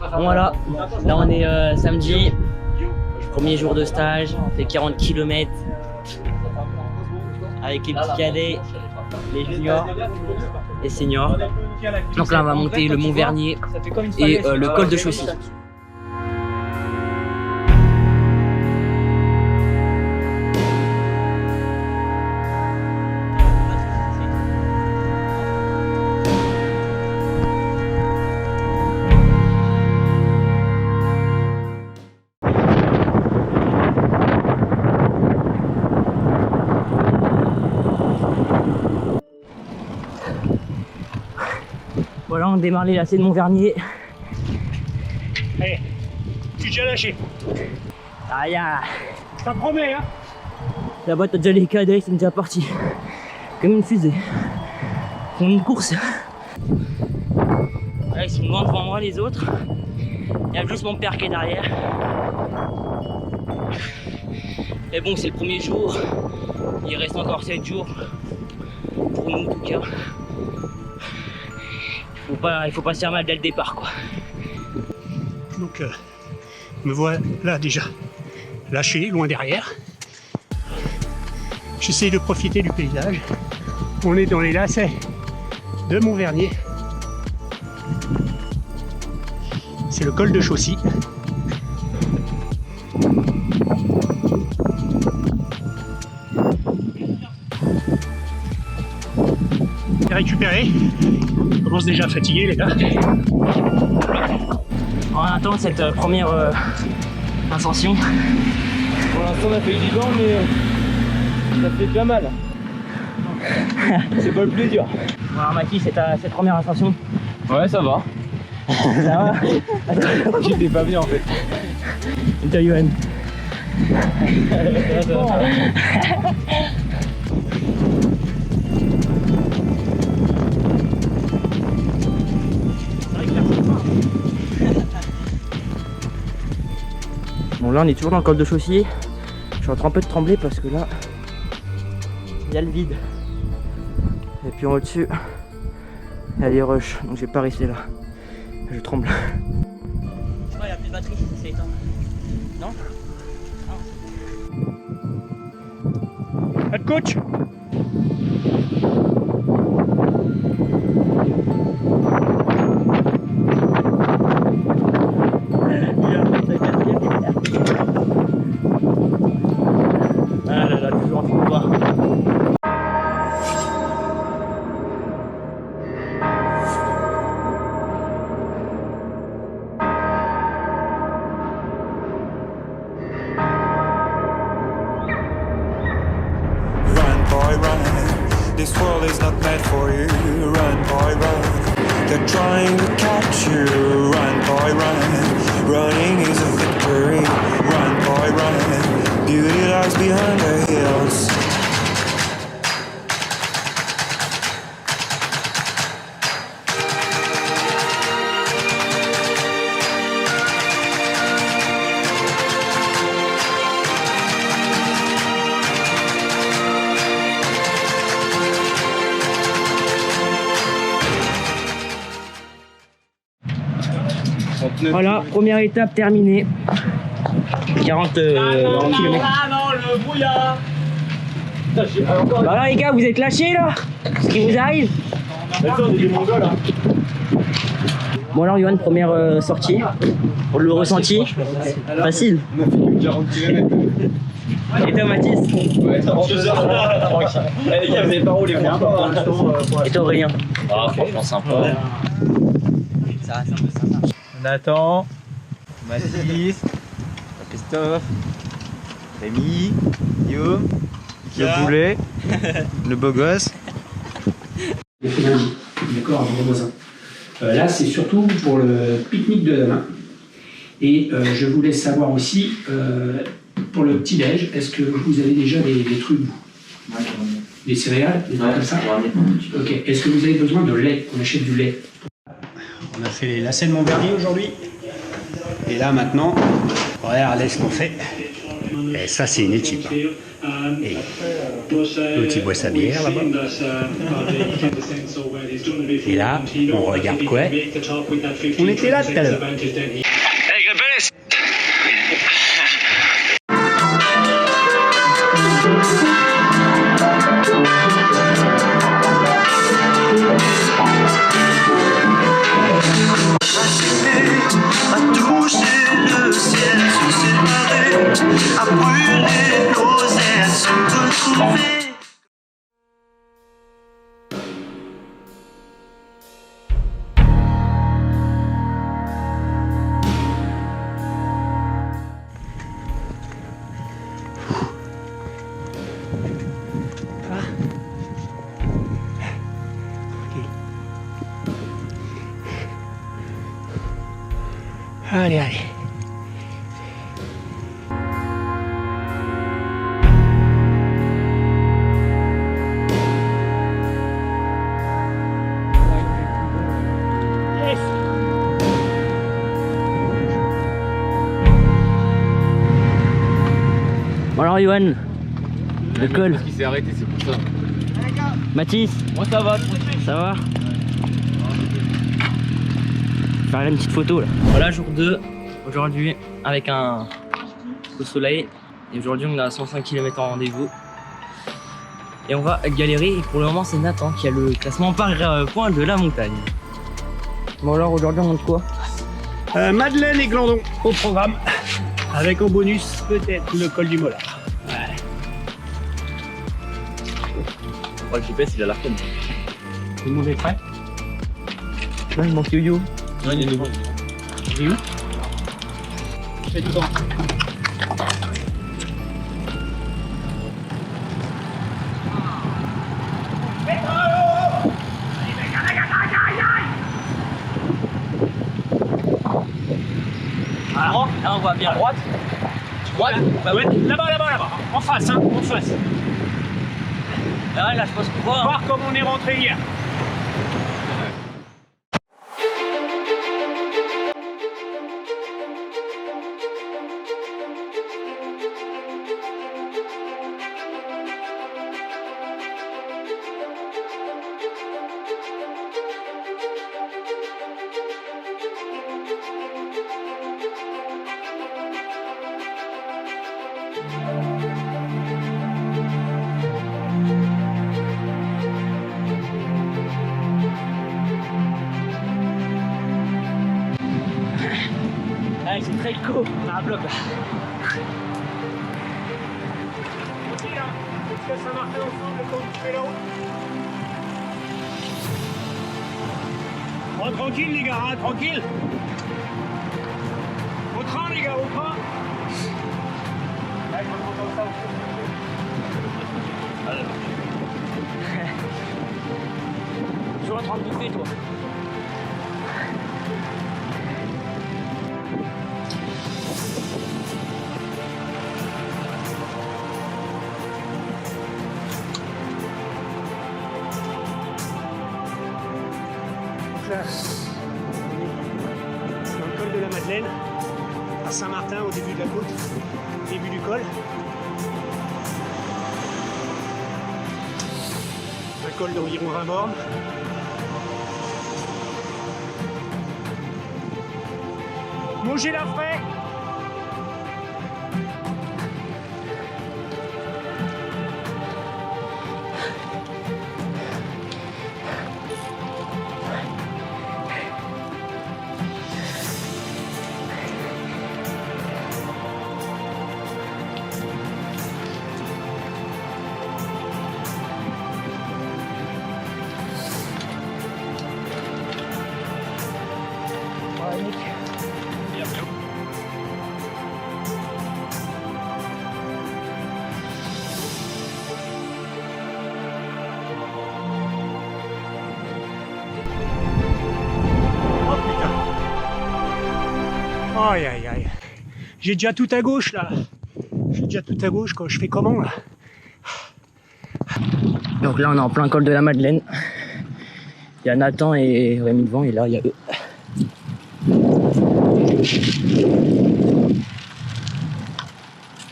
Bon voilà, là on est samedi, premier jour de stage, on fait 40 km avec les petits cadets, les juniors, les seniors. Donc là on va monter le Mont Vernier et le col de Chaussy. Voilà, on démarre les lacets de Mont Vernier. Allez, tu es déjà lâché. Aïe, Ça promet, hein. là-bas t'as déjà les cadets, ils sont déjà partis. Comme une fusée. Ils font une course. Là, ils sont loin devant moi les autres. Il y a juste mon père qui est derrière. Mais bon, c'est le premier jour. Il reste encore 7 jours. Pour nous en tout cas. Il faut pas se faire mal dès le départ quoi. Donc, me voilà là déjà lâché, loin derrière. J'essaie de profiter du paysage. On est dans les lacets de Mont Vernier. C'est le col de Chaussy. Récupéré. On commence déjà à fatiguer les gars. On attend cette première ascension. Pour l'instant on a fait du vent mais ça fait déjà mal. C'est pas le plaisir. Bon, alors Mathis, c'est cette première ascension. Ouais ça va. Ça va? J'étais pas bien en fait. Et toi Yoann? Bon là on est toujours dans le col de Chaussy. Je suis en train un peu de trembler parce que là il y a le vide. Et puis en au-dessus il y a les rushs, donc je vais pas rester là. Je tremble. Je sais pas, il y a plus de batterie, c'est éteint. Non? Pas de coach. Ah là là, toujours en fond de bois. Run, boy, run. This world is not meant for you. Run, boy, run. They're trying to catch you. Run, boy, run. Running is a victory. Run, boy, run. Beauty lies behind the hills. Voilà, première étape terminée. 40 km. Ah non, le brouillard. Bah là les gars, vous êtes lâchés là? Ce qui vous arrive? On est des Mongols hein. Bon alors Yoann, première sortie. Pour le ressenti, facile. On a fait plus de 40 km. Et toi Mathis? Ouais, 2 heures tranquille. Les gars, vous avez pas roulé bien pour l'instant. Et toi Aurélien? Ah, franchement sympa. Ça reste un peu sympa. Nathan, Mathis, Christophe, Rémi, Guillaume, le boulet, le beau gosse. J'ai fait lundi, d'accord, avec mon voisin. Là, c'est surtout pour le pique-nique de demain. Et je voulais savoir aussi, pour le petit-déj, est-ce que vous avez déjà des trucs, vous? Des céréales, des trucs comme ça? Ok. Est-ce que vous avez besoin de lait? On achète du lait. On a fait les lacets de Mont Vernier aujourd'hui. Et là, maintenant, regardez ce qu'on fait. Et ça, c'est une équipe. Et l'autre, il boit sa bière là-bas. Et là, on regarde quoi? On était là tout à l'heure. À toucher le ciel sur ces marées, à brûler nos ailes, se retrouver. Allez, allez. Bon alors Yohan, le col. Parce qu'il s'est arrêté, c'est pour ça. Mathis, Moi ça va. ça va? Faire une petite photo là. Voilà, jour 2, aujourd'hui avec un au soleil. Et aujourd'hui on est à 105 km en rendez-vous. Et on va galérer. Et pour le moment c'est Nathan qui a le classement par point de la montagne. Bon alors aujourd'hui on monte quoi? Madeleine et Glandon au programme. Avec en bonus peut-être le col du Mollard. Ouais. Oh, le GPS il a la peine. Tout le monde est prêt? Ouais, il manque Yo-Yo. Non, il est nouveau. Il est où? Fais du temps. Alors, là on voit bien à droite. Droite. Bah ouais, là-bas, en face, hein, en face. Là, là je pense qu'on voit. Voir comme on est rentré hier. Ah, c'est très court. On a un bloc là. Est-ce que ça marchait ensemble quand tu fais la route? Oh, tranquille les gars, hein, tranquille. Au train les gars, au train. Là, je me prends comme ça aussi. Toujours en train de bouffer toi. Là, dans le col de la Madeleine, à Saint-Martin, au début de la côte, au début du col. Un col d'environ 20 bornes. Maugé la frais. Aïe aïe aïe. J'ai déjà tout à gauche là. J'ai déjà tout à gauche quand je fais comment là. Donc là on est en plein col de la Madeleine. Il y a Nathan et Rémi devant et là il y a eux.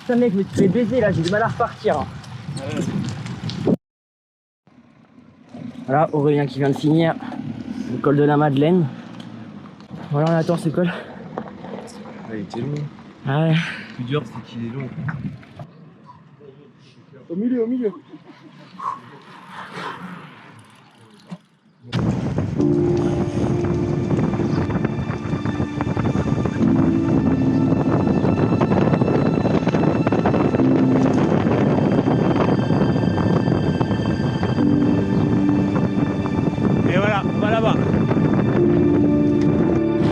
Putain mec, je me suis fait baiser là, j'ai du mal à repartir. Voilà, Aurélien qui vient de finir le col de la Madeleine. Voilà, on attend ce col. Ah, il était long. Ah ouais. Le plus dur, c'est qu'il est long. Au milieu, au milieu. Et voilà, on va là-bas.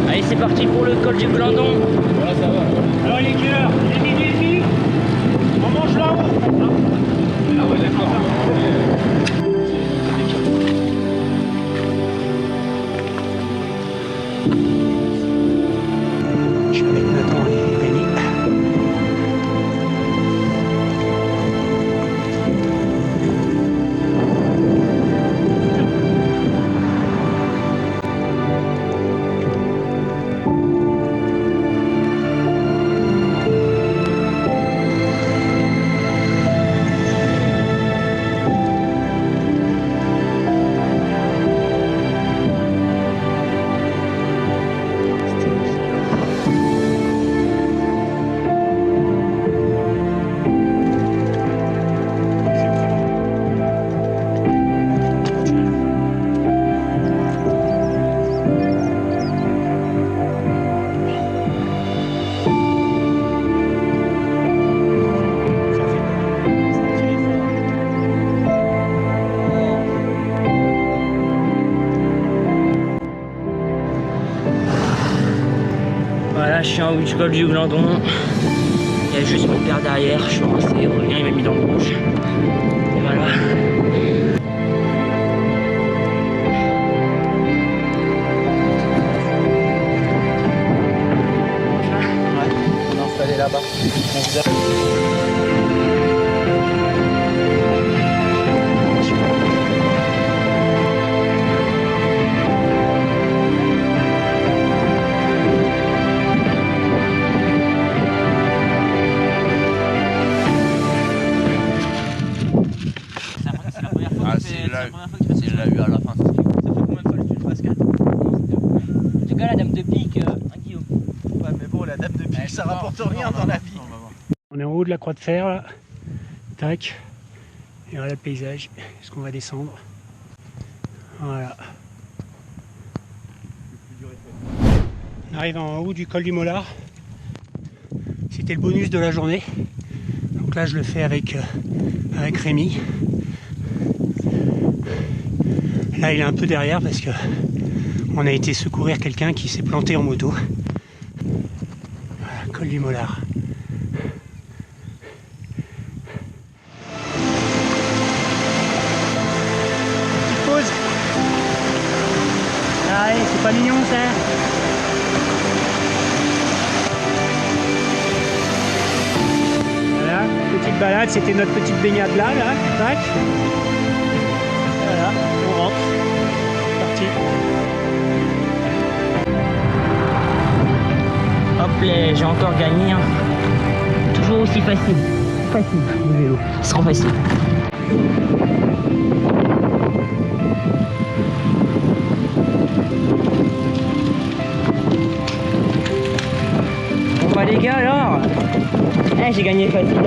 Allez, c'est parti pour le col du Glandon. Voilà, ça va. Alors il est quelle heure? Il est midi et demi. On mange là-haut. Ah ouais, d'accord. Je suis avec Nathan et Rémi. Voilà, je suis en haut du col du Glandon. Il y a juste mon père derrière, je suis rincé, Aurélien il m'a mis dans le rouge. Et voilà. On est installé là-bas. Ah, s'il l'a eu à la fin, ça serait cool. Ça fait combien de fois que tu le basket? En tout cas, la dame de pique, Guillaume. Ouais, mais bon, la dame de pique, ça rapporte rien dans la vie. On est en haut de la croix de fer là. Tac. Et voilà le paysage. Est-ce qu'on va descendre? Voilà. On arrive en haut du col du Mollard. C'était le bonus de la journée. Donc là je le fais avec Rémi. Là il est un peu derrière parce que on a été secourir quelqu'un qui s'est planté en moto. Voilà, col du Mollard. Petite pause. Allez, c'est pas mignon ça. Voilà, petite balade, c'était notre petite baignade là, tac. Voilà, on rentre. C'est parti. Hop là, j'ai encore gagné. Hein. Toujours aussi facile. Facile, le vélo. Sans facile. Bon bah les gars alors, j'ai gagné facile.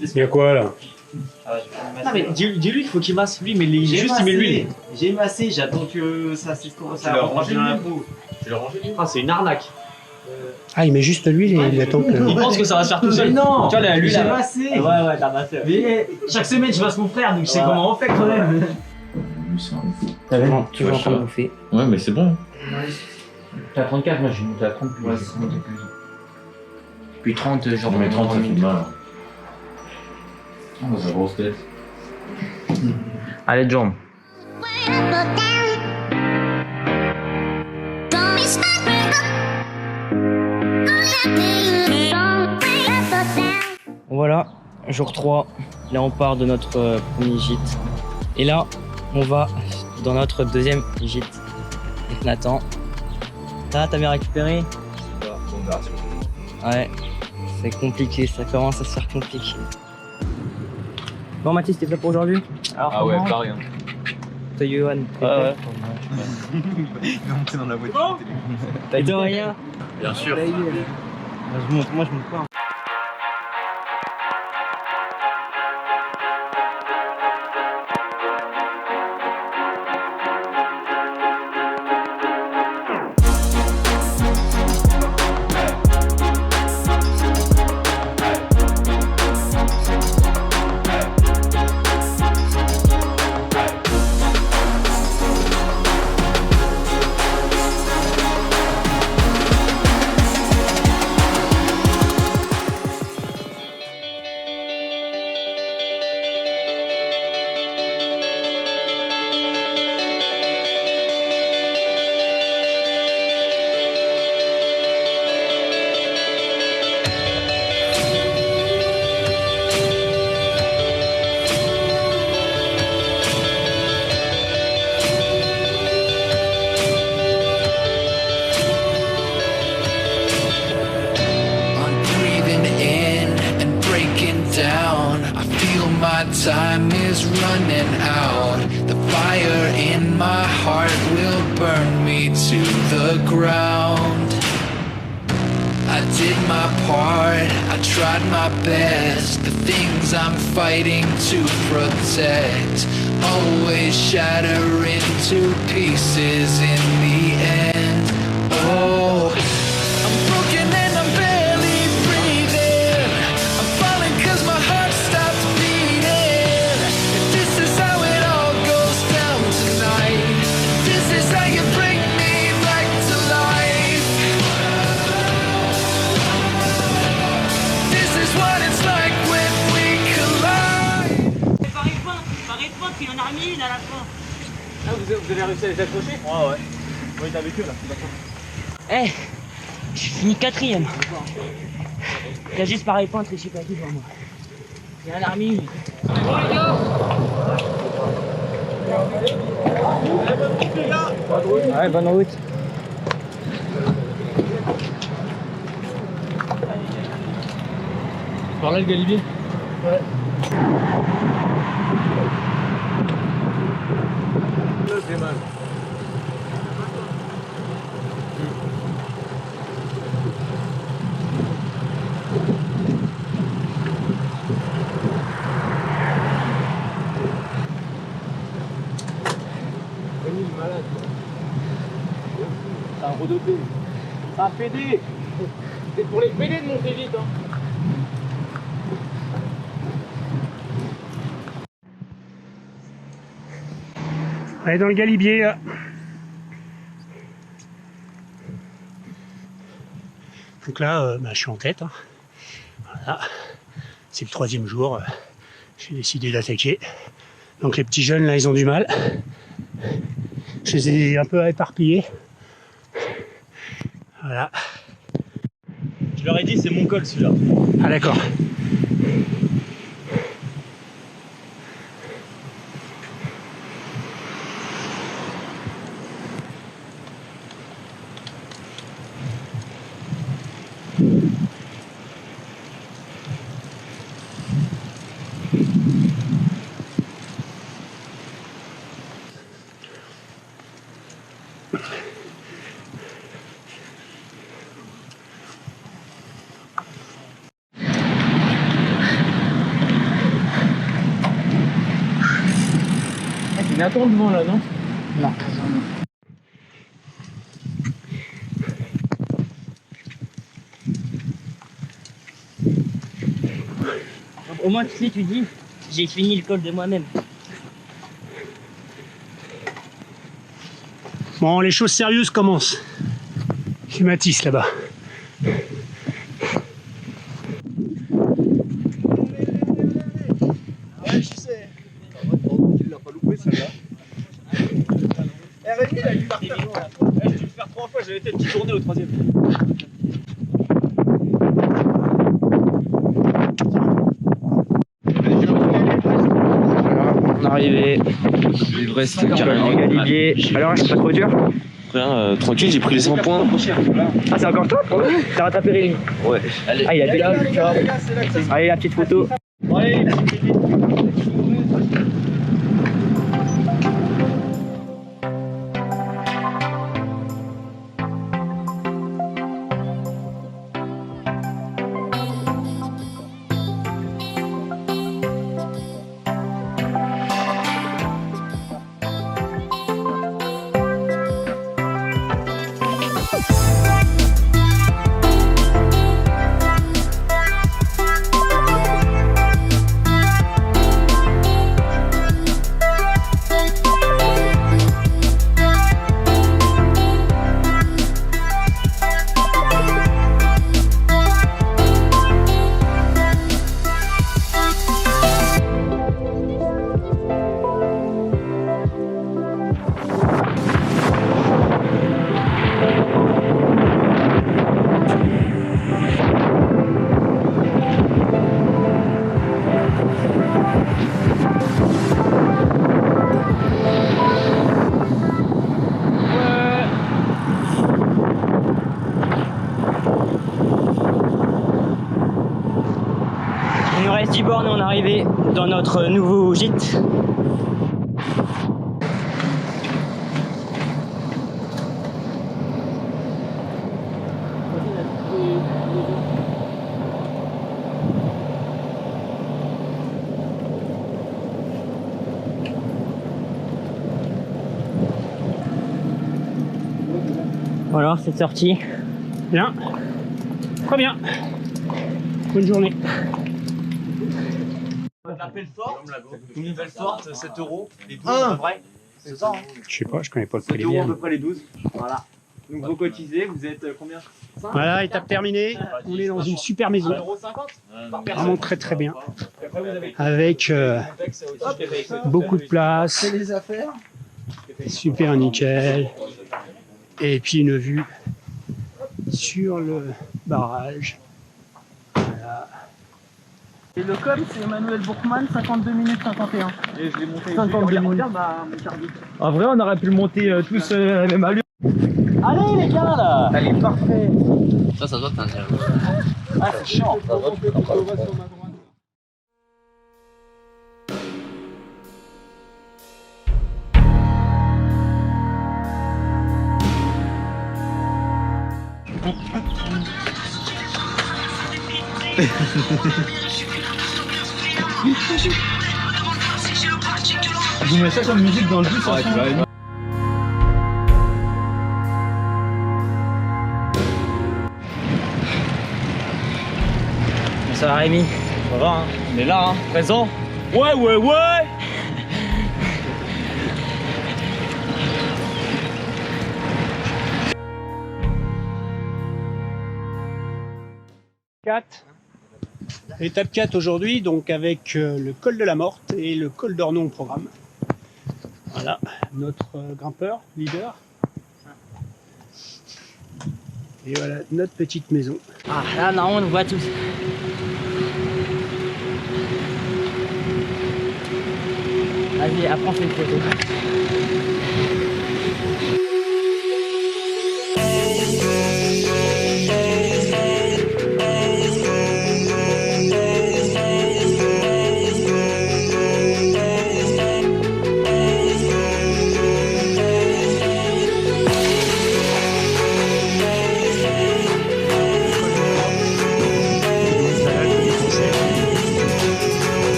Il y a quoi là? Non mais dis-lui qu'il faut qu'il masse lui, mais juste il met l'huile. J'ai massé, j'attends que ça commence à ranger dans la peau. Tu l'as rangé? Ah, c'est une arnaque. Ah, il met juste l'huile et il attend que... Il pense que ça va se faire tout seul. Mais non, tu vois, l'huile j'ai massé. Ouais, t'as massé. Mais chaque semaine, je masse mon frère, donc je sais comment on fait quand même. T'as vraiment toujours en train de bouffer. Ouais, mais c'est bon. T'es à 34, moi je suis monté à 30 plus. Ouais, c'est monté plus. Puis 30, genre. Mais 30, ça fait mal. Oh, sa grosse tête. Allez, John. Voilà, jour 3. Là, on part de notre premier gîte. Et là, on va dans notre deuxième gîte. Avec Nathan. T'as bien récupéré? Ouais, c'est compliqué, ça commence à se faire compliqué. Bon, Mathis, t'es prêt pour aujourd'hui? Ah ouais, pareil. Toi, Johan. Ouais. Il va monter dans la voiture. T'as dit rien? Bien sûr. Moi, je monte pas. Time is running out. The fire in my heart will burn me to the ground. I did my part, I tried my best. The things I'm fighting to protect always shatter into pieces in the end. Oh, I'm broken and I'm barely breathing. I'm falling 'cause my heart stopped beating. This is how it all goes down tonight. This is how you bring me back to life. This is what it's like when we collide. Paris-Pointe, il en a remis une à la fin. Ah, vous avez réussi à les accrocher? Ouais. Ouais, t'es avec eux là, d'accord. Eh, j'ai fini 4ème. Il y a juste Paris-Pointe et je sais pas qui devant moi. Il y en a remis une. Ouais, bonne route. Par là le galibier? Ouais. Là c'est mal. C'est un redopé. C'est un PD. C'est pour les PD de monter vite. Hein. Allez dans le galibier là. Donc là, je suis en tête. Hein. Voilà. C'est le 3e jour. J'ai décidé d'attaquer. Donc les petits jeunes là, ils ont du mal. Je les ai un peu éparpillés. Voilà. Je leur ai dit c'est mon col celui-là. Ah d'accord. Il attend devant là, non? Non. Au moins tu sais, tu dis, j'ai fini le col de moi-même. Bon, les choses sérieuses commencent. C'est Mathis là-bas. Ouais, je sais. Il l'a pas loupé celle-là. Rémi, il a eu par terre. Je dû le faire 3 fois, j'avais été petit tourné au 3e. arrivé. L'Everest Galibier. Alors, c'est pas trop dur? Rien, tranquille, j'ai pris les 100 points. Ah, c'est encore toi? T'as rattrapé Rémi? Ouais. Ah, il a fait là. Allez, la petite photo. Allez, Il nous reste 10 bornes et on est arrivé dans notre nouveau gîte. Voilà, c'est sorti. Bien. Très bien. Bonne journée. L'appel forte, une nouvelle forte, 7 €, les 12 à peu près. C'est ça, hein? Je sais pas, je connais pas le 7 prix des € à bières. peu près les 12. Voilà. Donc vous cotisez, vous êtes combien? Voilà, étape terminée. On est dans une super maison. 1,50 € Vraiment très très bien. Avec beaucoup de place. Super nickel. Et puis une vue sur le barrage. Voilà. Et le com, c'est Emmanuel Bourkman, 52 minutes 51. Et je l'ai monté. 52 minutes. En vrai, on aurait pu le monter tous à la même allure. Allez les gars là. Elle est parfaite. Ça doit t'intéresser. Ah, c'est chiant. Vous mettez ça comme musique dans le bus, ça Ça va Rémi? Ça va, hein? On est là, hein? Présent? Ouais, ouais, ouais! Étape 4 aujourd'hui, donc avec le col de la Morte et le col d'Ornon au programme. Voilà, notre grimpeur, leader. Et voilà, notre petite maison. Ah là, non, on nous voit tous. Vas-y, après on fait une photo.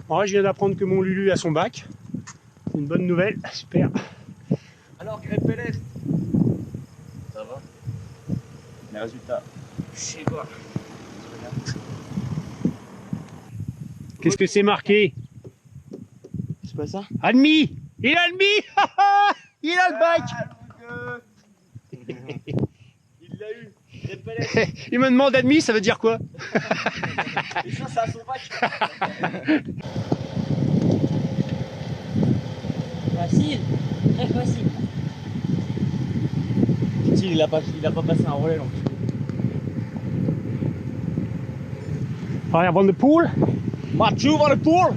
Alors là, je viens d'apprendre que mon Lulu a son bac. C'est une bonne nouvelle, super. Alors, Crépelest, Ça va? Les résultats. Je sais pas. Qu'est-ce que c'est marqué? C'est pas ça? Admis! Il a admis! Il a le bac! il l'a eu. Crépelest, Il me demande admis, ça veut dire quoi? et ça, c'est à son bac. Facile, très facile. Il a pas passé un relais non plus. Fire on the pool. Mathieu va le pool.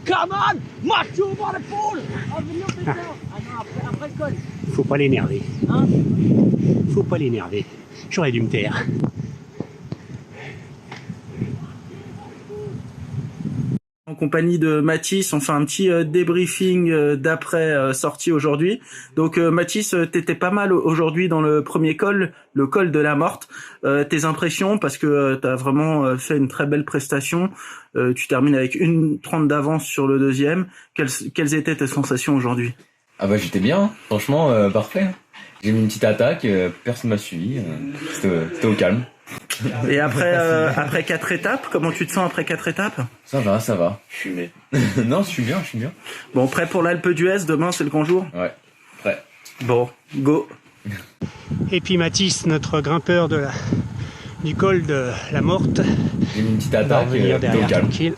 Come on, Mathieu va le pool. Ah, venez, on fait ça. Ah non, après le col. Faut pas l'énerver. Hein? Faut pas l'énerver. J'aurais dû me taire. En compagnie de Mathis, on fait un petit débriefing d'après sortie aujourd'hui. Donc Mathis, t'étais pas mal aujourd'hui dans le premier col, le col de la Morte. Tes impressions, parce que t'as vraiment fait une très belle prestation. Tu termines avec 1:30 d'avance sur le deuxième. Quelles étaient tes sensations aujourd'hui? Ah bah j'étais bien, franchement parfait. J'ai mis une petite attaque, personne m'a suivi, c'était au calme. Et après 4 étapes, comment tu te sens après 4 étapes? Ça va. Fumé. Non, je suis bien. Bon, prêt pour l'Alpe d'Huez, demain c'est le grand jour? Ouais, prêt. Bon, go. Et puis Mathis, notre grimpeur du col de la Morte. J'ai mis une petite Va attaque, revenir c'était au derrière calme. tranquille.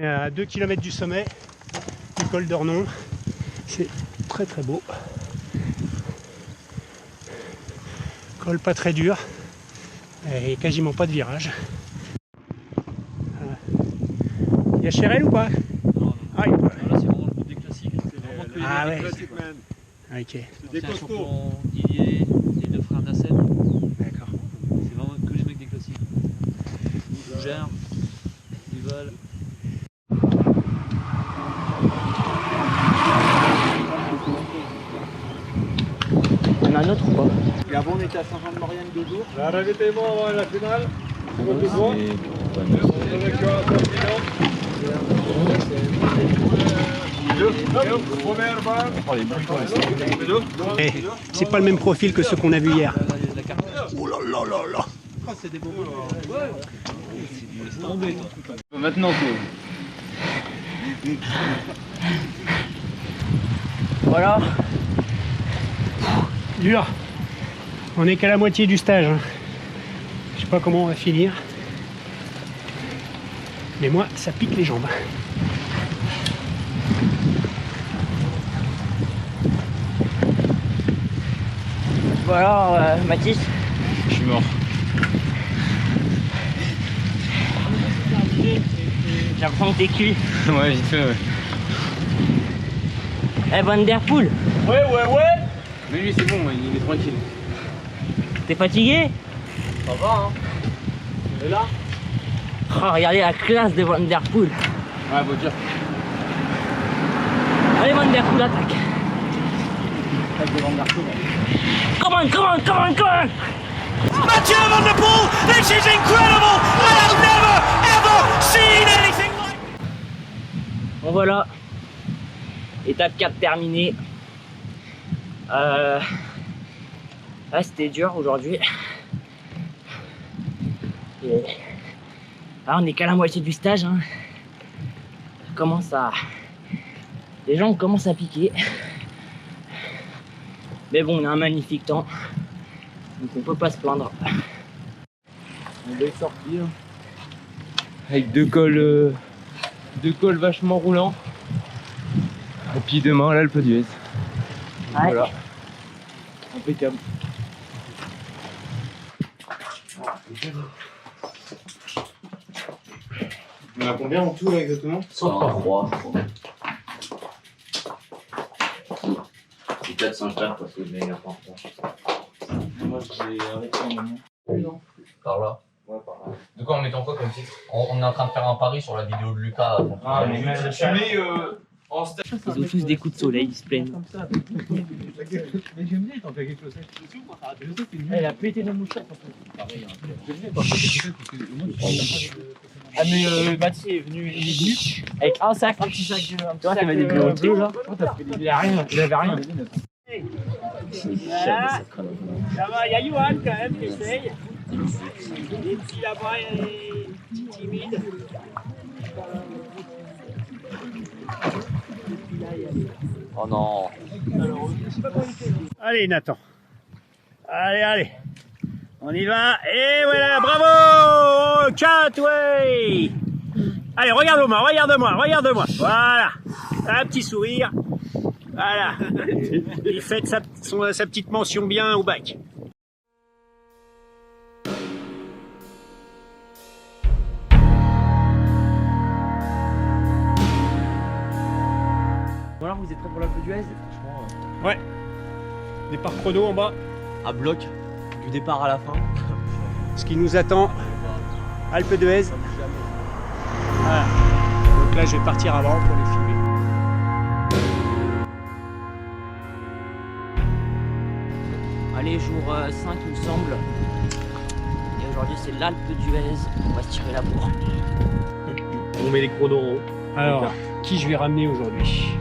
À 2 km du sommet du col d'Ornon. C'est très très beau. Col pas très dur. Et quasiment pas de virage. Il y a Chérel ou pas? Non. Ah, il y a pas. Là, c'est vraiment le groupe des classiques. C'est vraiment que Ah ouais. classiques, man. Ok, C'est des champions Didier, les deux frères Nassem. d'accord. C'est vraiment que les mecs des classiques. Gère, Duval. Il y en a un autre ou pas? Et avant, on était à Saint-Jean-de-Maurienne 2 jours. Arrêtez-moi avant la finale. Eh, c'est pas le même profil que ceux qu'on a vu hier. Oh là là là là. C'est des beaux. C'est tombé. Maintenant, Voilà. Dur. On est qu'à la moitié du stage. Hein. Je sais pas comment on va finir. Mais moi, ça pique les jambes. Voilà, Mathis. Je suis mort. J'ai l'impression que t'es cuit. Ouais, vite fait, ouais. Eh, Van Der Poel, Ouais. Mais lui c'est bon, il est tranquille. t'es fatigué? Ça va, hein. Et là? Oh, regardez la classe de Van Der Poel. Ouais, voiture. Allez, Van Der Poel, attaque. Come on. Mathieu Van Der Poel, this is incredible! I have never ever seen anything like. Bon, voilà. Étape 4 terminée. Ah, c'était dur aujourd'hui. Et... Ah, on est qu'à la moitié du stage. Hein. Ça commence à... Les gens commencent à piquer. Mais bon, on a un magnifique temps. Donc on peut pas se plaindre. Une belle sortie. Hein. Avec deux cols vachement roulants. Et puis demain, l'Alpe d'Huez. Ouais. Voilà. Impeccable. On a combien en tout là exactement? 103, je crois. C'est 404 parce que je l'ai pas en retard. Moi, j'ai arrêté un moment. Par là. Ouais, par là. De quoi on met en quoi comme titre? On est en train de faire un pari sur la vidéo de Lucas. Ah, mais je mets en stage. Ils ont tous des coups de soleil, ils se plaignent. Mais j'aime bien quand t'as quelque chose. Elle a pété nos mouchoirs. Pareil, j'aime bien quand t'as quelque chose. Ah mais Mathieu est venu avec un sac, un petit sac de... Tu vois, t'avais des bleus bleus là. Il avait rien. Voilà. Ça va, il y a Johan quand même qui essaye. Et puis là-bas, il y a les petits timides. Oh non. Allez Nathan. Allez. On y va. Et voilà, bravo Catway. Allez, regarde-moi. Voilà. Un petit sourire. Voilà. Il fait sa petite mention bien au bac. Bon alors, vous êtes prêts pour l'Alpe d'Huez? Ouais. Départ chrono en bas. À bloc, du départ à la fin. Ce qui nous attend, Alpe d'Huez. Voilà. Donc là, je vais partir avant pour les filmer. Allez, jour 5 il me semble. Et aujourd'hui c'est l'Alpe d'Huez. On va se tirer la bourre. On met les chronos en haut. Alors, qui je vais ramener aujourd'hui?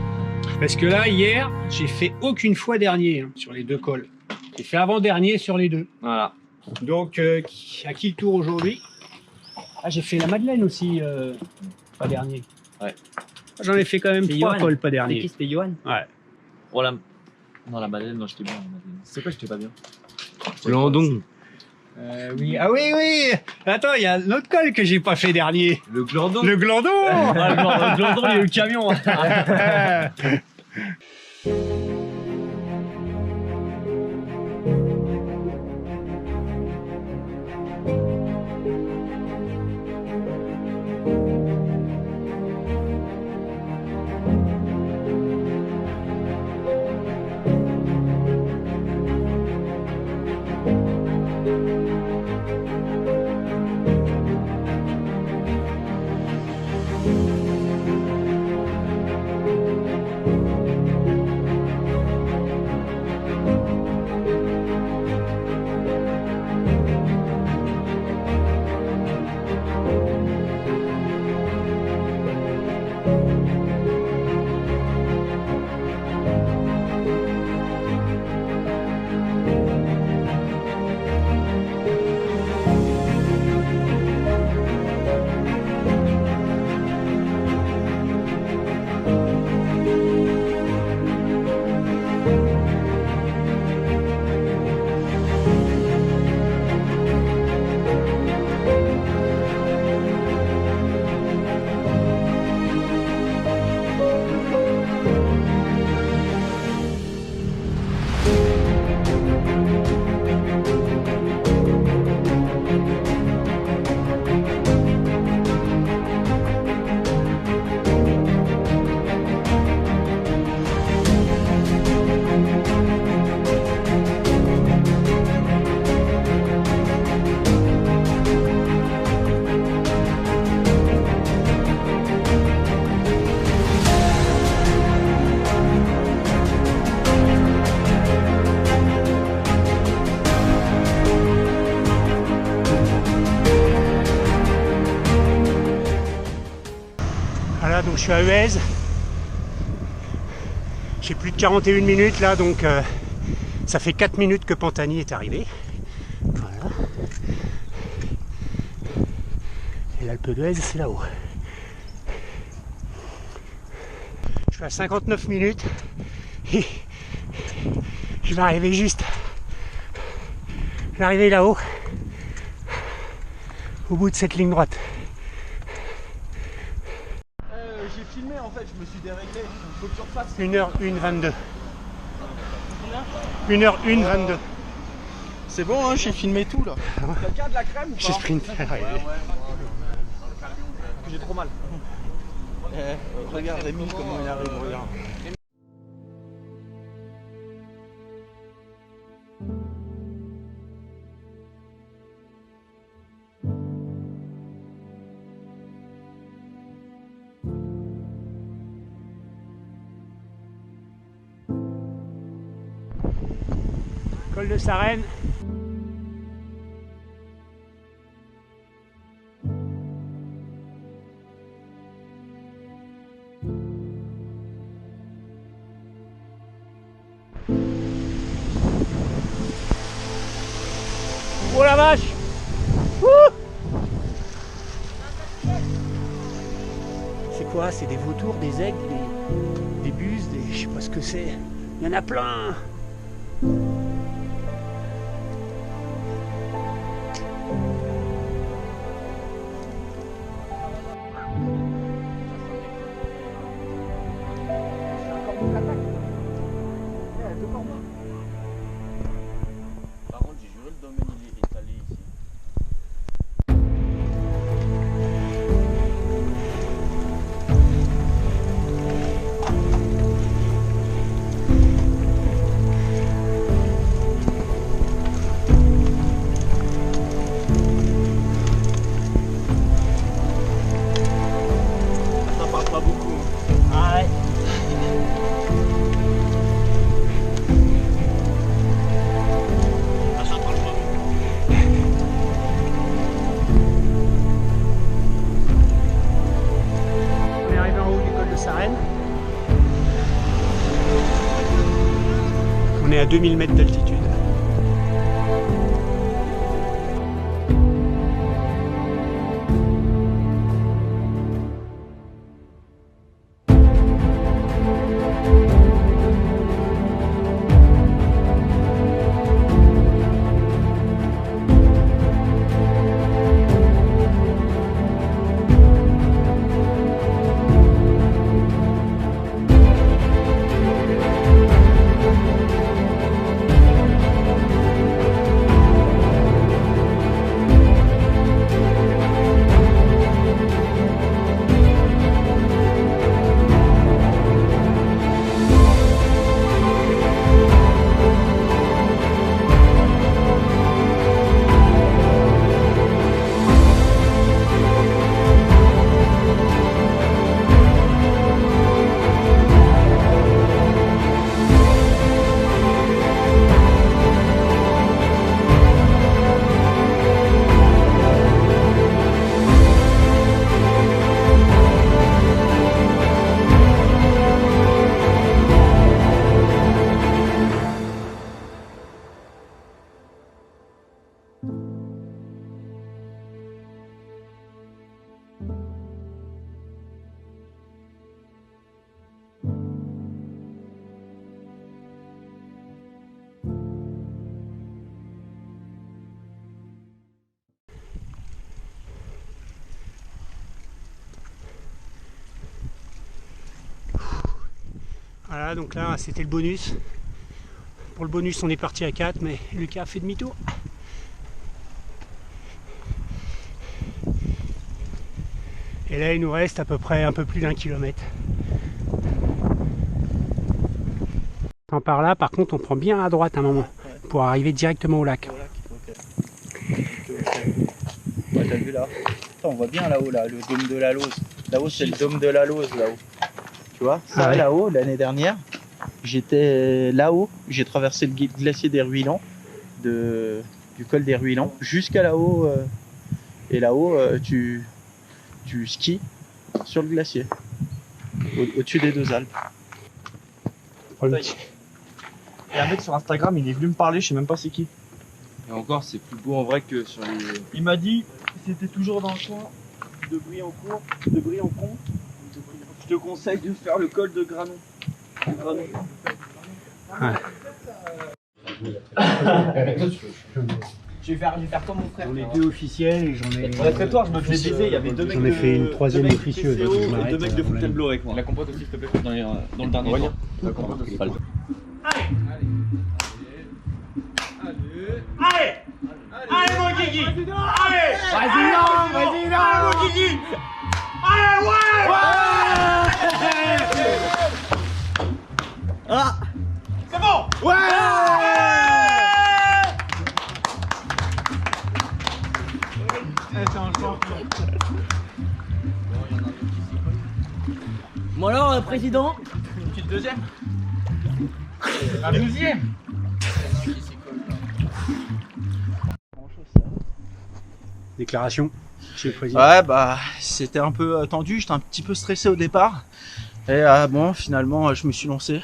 Parce que là, hier, j'ai fait aucune fois dernier sur les deux cols. J'ai fait avant-dernier sur les deux. Voilà. Donc, à qui le tour aujourd'hui? Ah, j'ai fait la Madeleine aussi, pas dernier. Ouais. J'en ai fait quand même 3 cols, pas dernier. Qui c'était Johan? Ouais. Oh, non, la Madeleine, non, j'étais bien. C'est quoi, j'étais pas bien? Glandon. Oui. Ah oui. Attends, il y a un autre col que j'ai pas fait dernier. Le Glandon. Le Glandon. Le Glandon, il y a eu le camion. Voilà, donc je suis à Huez. J'ai plus de 41 minutes là, donc ça fait 4 minutes que Pantani est arrivé. Voilà. Et l'Alpe d'Huez, c'est là-haut. Je suis à 59 minutes. Et je vais arriver juste. Je vais arriver là-haut. Au bout de cette ligne droite. J'ai filmé en fait, je me suis déréglé. Faut que tu refasses. 1h01 22. 1h01 22. C'est bon, hein, j'ai filmé tout là. Quelqu'un de la crème ou pas? J'ai sprinté. J'ai trop mal. Regarde Rémi comment il arrive, regarde. Col de Sarenne. la vache. C'est quoi? C'est des vautours, des aigles, des buses, je sais pas ce que c'est. Il y en a plein. Par contre, j'ai juré le domaine il est allé ici. Ça parle pas beaucoup. Ah ouais. Ça parle pas. On est arrivé en haut du col de Sarenne. On est à 2000 mètres d'altitude. Voilà, donc là c'était le bonus. Pour le bonus on est parti à 4, mais Lucas a fait demi-tour. Et là il nous reste à peu près un peu plus d'1 kilomètre. Par là, par contre on prend bien à droite un moment pour arriver directement au lac. Ouais, t'as vu là? Attends, on voit bien là-haut, là, le dôme de la Lose. Là-haut, c'est le dôme de la Lose, là-haut. Tu vois, ça, ouais. Là-haut, l'année dernière, j'étais là-haut, j'ai traversé le glacier des Ruilans, du col des Ruilans, jusqu'à là-haut. Et là-haut, tu skis sur le glacier, au-dessus des deux Alpes. Il y a un mec sur Instagram, il est venu me parler, je sais même pas c'est qui. Et encore, c'est plus beau en vrai que sur les... Il m'a dit que c'était toujours dans le coin de Briançon. Je te conseille de faire le col de Granon. Ouais. Je vais faire comme mon frère. J'en ai 2 officiels et j'en ai. Très-toi, je me faisais baiser, il y avait 2 mecs J'en ai fait une 3e officieuse. et 2 mecs de Fontainebleau avec moi. La compote aussi, s'il te plaît, dans le dernier temps. La compote aussi. Allez mon Guigui! Allez! Vas-y non, mon Guigui! Allez, ouais! Ah! C'est bon! Ouais! Bon alors, président? Une petite deuxième? Un 12e! Déclaration chez le président. Ouais, bah, c'était un peu tendu, j'étais un petit peu stressé au départ. Et bon, finalement, je me suis lancé.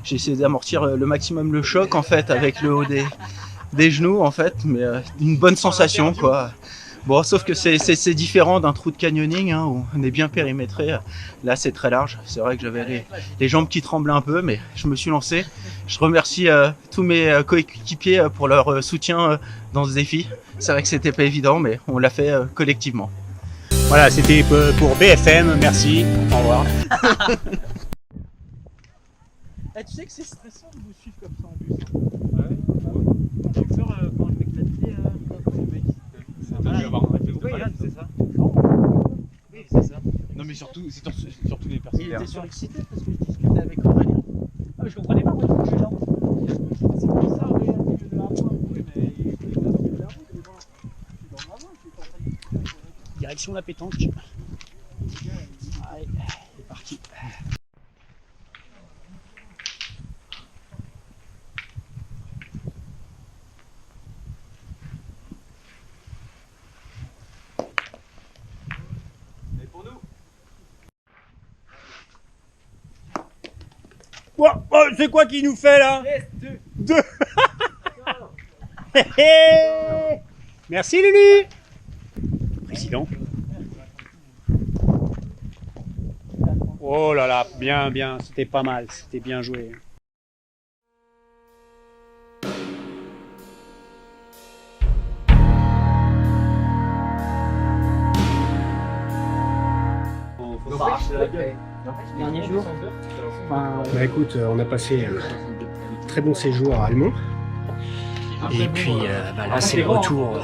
J'ai essayé d'amortir le maximum le choc, en fait, avec le haut des genoux en fait, mais une bonne sensation quoi. Bon, sauf que c'est différent d'un trou de canyoning hein, où on est bien périmétré. Là, c'est très large. C'est vrai que j'avais les jambes qui tremblaient un peu, mais je me suis lancé. Je remercie tous mes coéquipiers pour leur soutien dans ce défi. C'est vrai que c'était pas évident, mais on l'a fait collectivement. Voilà, c'était pour BFM. Merci. Au revoir. Tu sais que c'est stressant de vous suivre comme ça en bus. J'ai peur quand je m'éclatais. C'est ça. Oui, c'est ça. Non mais surtout, c'est surtout les personnes. Il était surexcité parce que je discutais avec Aurélien. Ah mais je comprenais pas, moi je suis là. C'est pour ça, mais il est de la route. Oui, mais il est de la route, il est dans la route. Direction la pétanque. Allez, c'est parti. Oh, c'est quoi qui nous fait là? Deux. Merci Lulu. Président. Oh là là, bien, c'était pas mal, c'était bien joué. Dernier jour. Enfin, Bah écoute, on a passé un très bon séjour à Almont. Et puis bah là c'est le retour.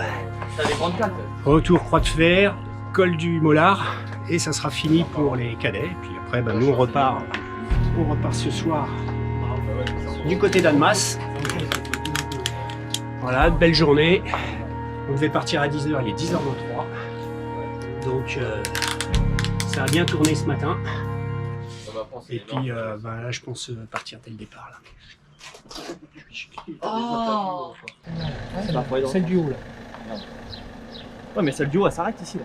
Retour Croix de Fer, col du Mollard, et ça sera fini pour les cadets. Et puis après bah, nous on repart ce soir du côté d'Annemasse. Voilà, belle journée. On devait partir à 10h, il est 10h03. Donc ça a bien tourné ce matin. Et puis bah, là je pense partir dès le départ là. oh. Celle du haut là. Ouais, mais celle du haut, elle s'arrête ici là.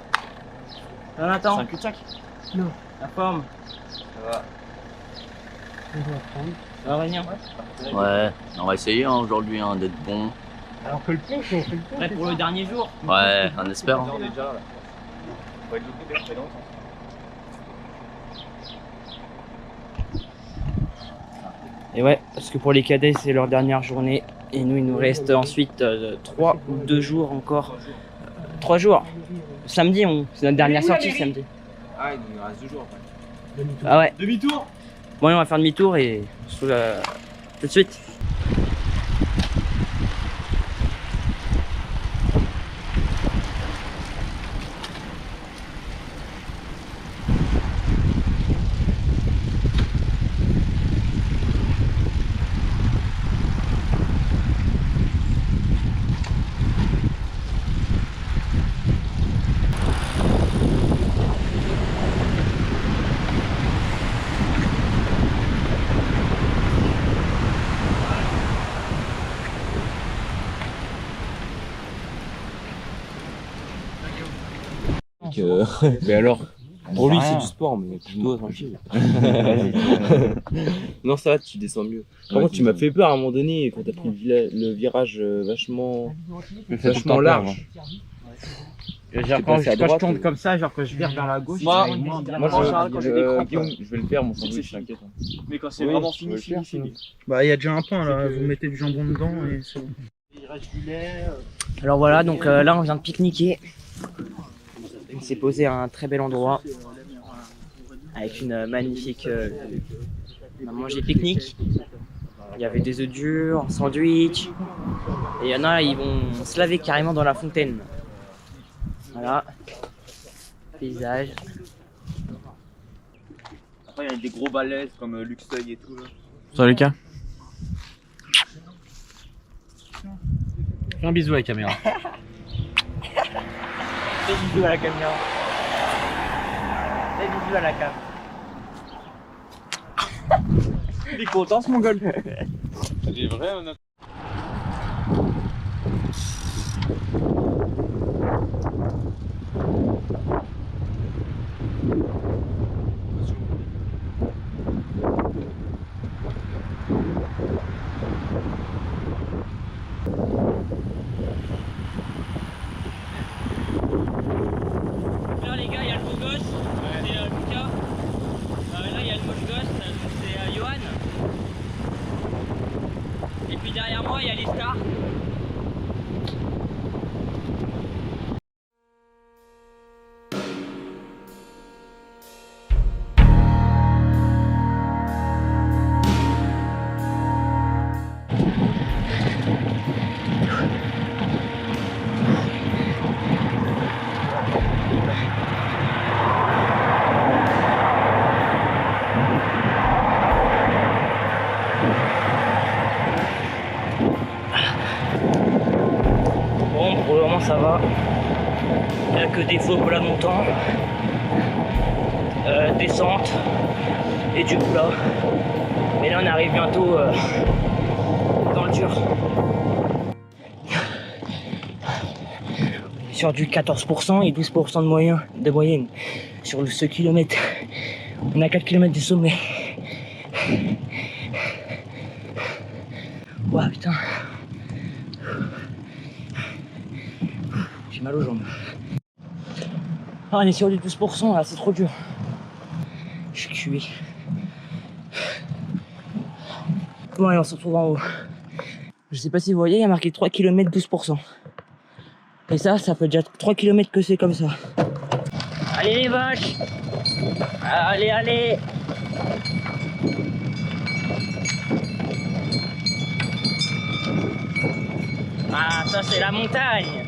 Non, attends. C'est un cul-de-sac. Non. La forme. Ça va. On doit prendre. Ça va Aurélien? Ouais, on va essayer hein, aujourd'hui hein, d'être bon. Alors que le pont, on fait le pont. Prêt pour le dernier jour? Ouais, on espère. Hein. Et ouais, parce que pour les cadets, c'est leur dernière journée. Et nous, il nous reste ensuite 3 ou 2 jours encore. 3 jours. Samedi, c'est notre dernière sortie samedi. Ah, il nous reste 2 jours après. Ah ouais. Demi-tour. Bon, allez, on va faire demi-tour et on se retrouve tout de suite. Mais alors, pour lui c'est du sport, mais plutôt tranquille. Non, ça va, tu descends mieux. Par contre, tu m'as fait peur à un moment donné quand t'as pris le virage vachement large. Genre quand je tourne comme ça, genre que je vire vers la gauche. Moi je vais le faire, mon sandwich, t'inquiète. Mais quand c'est vraiment fini. Bah, il y a déjà un point là, vous mettez du jambon dedans et c'est bon. Il reste du lait. Alors voilà, donc là on vient de pique-niquer. On s'est posé à un très bel endroit avec une magnifique on a mangé pique-nique. Il y avait des œufs durs, un sandwich. Et il y en a, ils vont se laver carrément dans la fontaine. Voilà. Paysage. Après, il y a des gros balaises comme Luxeuil et tout là. Salut Lucas. Fais un bisou à la caméra. Fais bisous à la caméra. Fais bisous à la cam. Il est content ce mongol. Il est vrai, on a... Bon, pour le moment ça va. Quelques défauts pour la montant, descente et du plat. Mais là on arrive bientôt dans le dur. On est sur du 14% et 12% de moyenne sur ce kilomètre. On a 4 km du sommet. Ouah putain. J'ai mal aux jambes. Ah, on est sur du 12% là, c'est trop dur. Je suis cuit. Bon allez, on se retrouve en haut. Je sais pas si vous voyez, il y a marqué 3 km 12%. Et ça fait déjà 3 km que c'est comme ça. Allez les vaches! Allez, allez! Ah, ça c'est la montagne!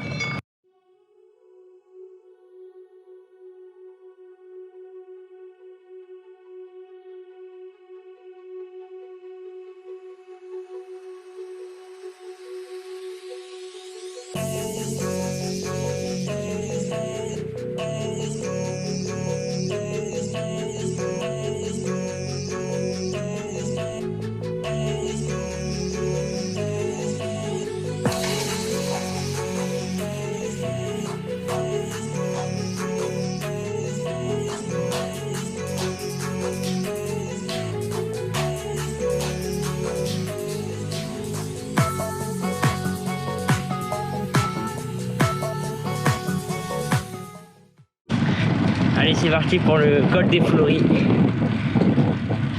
Allez, c'est parti pour le col des Floris.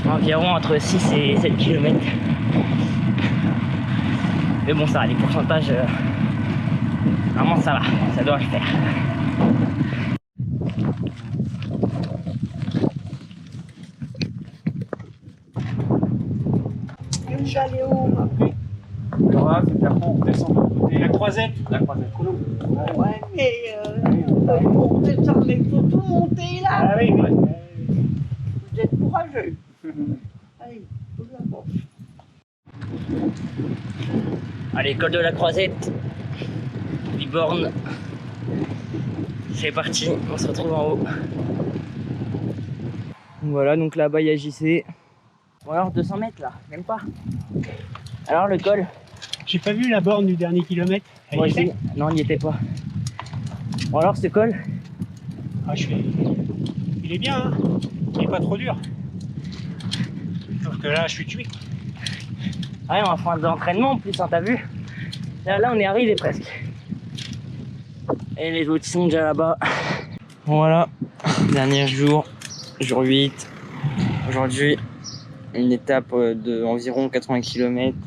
Environ entre 6 et 7 km. Mais bon, ça va, les pourcentages, vraiment ça va, ça doit le faire. J'allais où après? Là, c'est après on descend de l'autre côté. La croisette. La croisette. Ouais, mais on descend, mais il faut tout monter là. Ah oui, oui. Vous êtes courageux. Allez, tout d'abord. Allez, col de la Croisette, Liborne. C'est parti, on se retrouve en haut. Voilà, donc là-bas il y a JC. Bon alors 200 mètres là, même pas. Alors le col? J'ai pas vu la borne du dernier kilomètre. Moi aussi, non, il n'y était pas. Bon alors ce col? Ah, il est bien, hein. Il est pas trop dur. Sauf que là, je suis tué. Ouais, on va faire d'entraînement en plus, hein, t'as vu? Là, on est arrivé presque. Et les autres sont déjà là-bas. Voilà, dernier jour, jour 8. Aujourd'hui, une étape de environ 80 km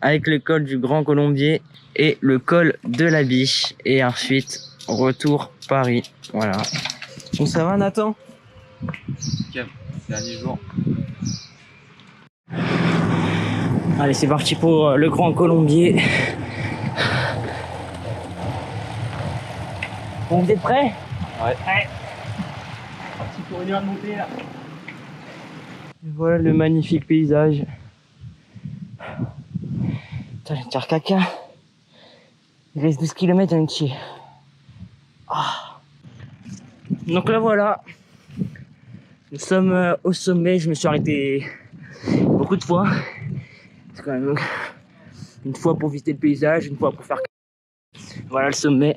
avec le col du Grand Colombier et le col de la Biche. Et ensuite, retour Paris. Voilà. Bon, ça va, Nathan? Dernier jour. Allez, c'est parti pour le Grand Colombier. Bon, vous êtes prêts? Ouais. Parti pour une heure de montée là. Et voilà le magnifique paysage. Putain, je vais te faire caca. Il reste 12 km à une chier. Ah. Donc là voilà. Nous sommes au sommet. Je me suis arrêté beaucoup de fois. C'est quand même une fois pour visiter le paysage, une fois pour faire. Voilà le sommet.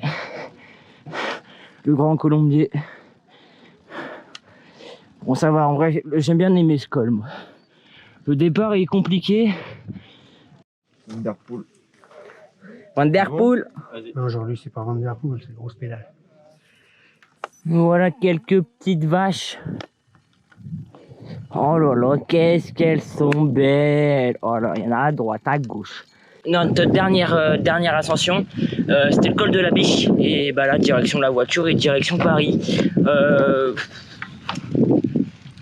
Le Grand Colombier. Bon, ça va, en vrai, j'aime bien aimer ce col, moi. Le départ est compliqué. Van der Poel. Van der Poel. Non, aujourd'hui, c'est pas Van der Poel, c'est grosse pédale. Voilà quelques petites vaches. Oh là là, qu'est-ce qu'elles sont belles. Oh là, il y en a à droite, à gauche. Notre dernière ascension, c'était le col de la Biche. Et bah là, direction la voiture et direction Paris.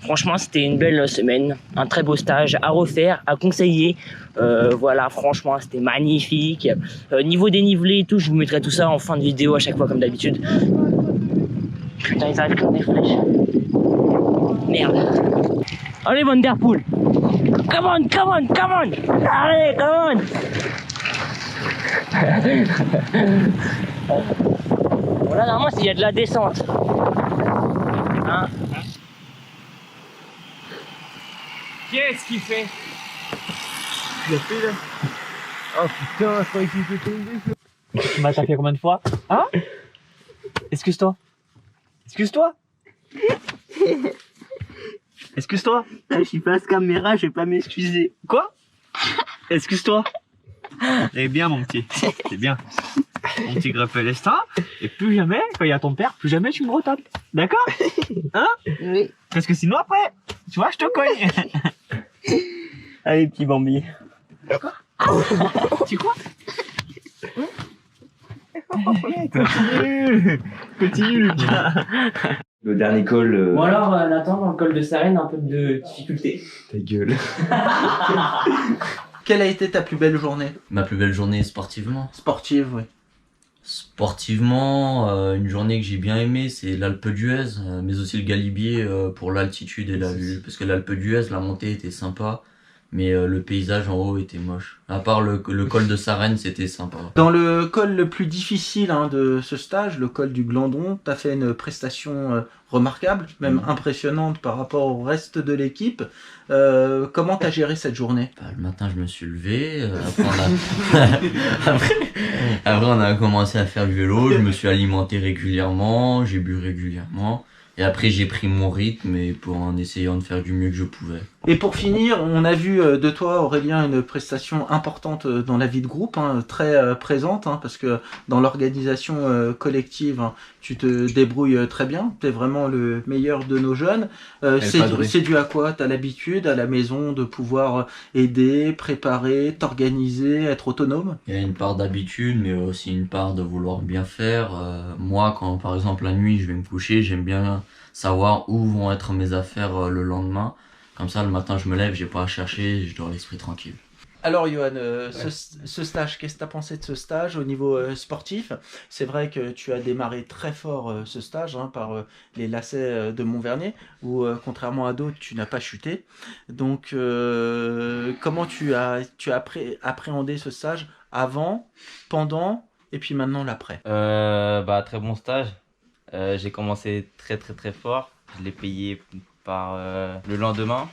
Franchement, c'était une belle semaine, un très beau stage à refaire, à conseiller. Voilà, franchement, c'était magnifique. Niveau dénivelé et tout, je vous mettrai tout ça en fin de vidéo à chaque fois comme d'habitude. Putain, ils arrivent comme des flèches. Merde. Allez, Van der Poel. Come on, come on, come on. Allez, come on. Bon là, normalement, s'il y a de la descente. Hein? Qu'est-ce qu'il fait? Il a fait là. Oh putain, je croyais qu'il était tombé. Tu m'as attaqué combien de fois? Hein? Excuse-toi. Excuse-toi. Excuse-toi. Je suis face caméra, je vais pas m'excuser. Quoi? Excuse-toi. C'est bien mon petit. C'est bien. Mon petit Greffel-Lestin. Et plus jamais, quand il y a ton père, plus jamais tu me retapes. D'accord? Hein? Oui. Parce que sinon après, tu vois, je te cogne. Allez, petit Bambi. Tu quoi? Continue. Continue, Lucas. Le dernier col. Bon alors, Nathan, dans le col de Sarenne, un peu de difficulté. Ta gueule. Quelle a été ta plus belle journée? Ma plus belle journée sportivement. Sportive, oui. Sportivement, une journée que j'ai bien aimée, c'est l'Alpe d'Huez, mais aussi le Galibier pour l'altitude et la vue. Parce que l'Alpe d'Huez, la montée était sympa, mais le paysage en haut était moche. À part le col de Sarenne, c'était sympa. Dans le col le plus difficile de ce stage, le col du Glandon, tu as fait une prestation remarquable, même impressionnante par rapport au reste de l'équipe. Comment tu as géré cette journée? Le matin, je me suis levé. Après, on a commencé à faire du vélo. Je me suis alimenté régulièrement. J'ai bu régulièrement. Et après, j'ai pris mon rythme en essayant de faire du mieux que je pouvais. Et pour finir, on a vu de toi, Aurélien, une prestation importante dans la vie de groupe, très présente, parce que dans l'organisation collective, tu te débrouilles très bien. Tu es vraiment le meilleur de nos jeunes. C'est dû à quoi? Tu as l'habitude à la maison de pouvoir aider, préparer, t'organiser, être autonome? Il y a une part d'habitude, mais aussi une part de vouloir bien faire. Moi, quand par exemple la nuit, je vais me coucher, j'aime bien savoir où vont être mes affaires le lendemain. Comme ça, le matin, je me lève, j'ai pas à chercher, je dors l'esprit tranquille. Alors, Johan, ce stage, qu'est-ce que tu as pensé de ce stage au niveau sportif? C'est vrai que tu as démarré très fort ce stage par les lacets de Montvernier, où contrairement à d'autres, tu n'as pas chuté. Donc, comment tu as appréhendé ce stage avant, pendant et puis maintenant l'après? Très bon stage. J'ai commencé très fort. Je l'ai payé par le lendemain.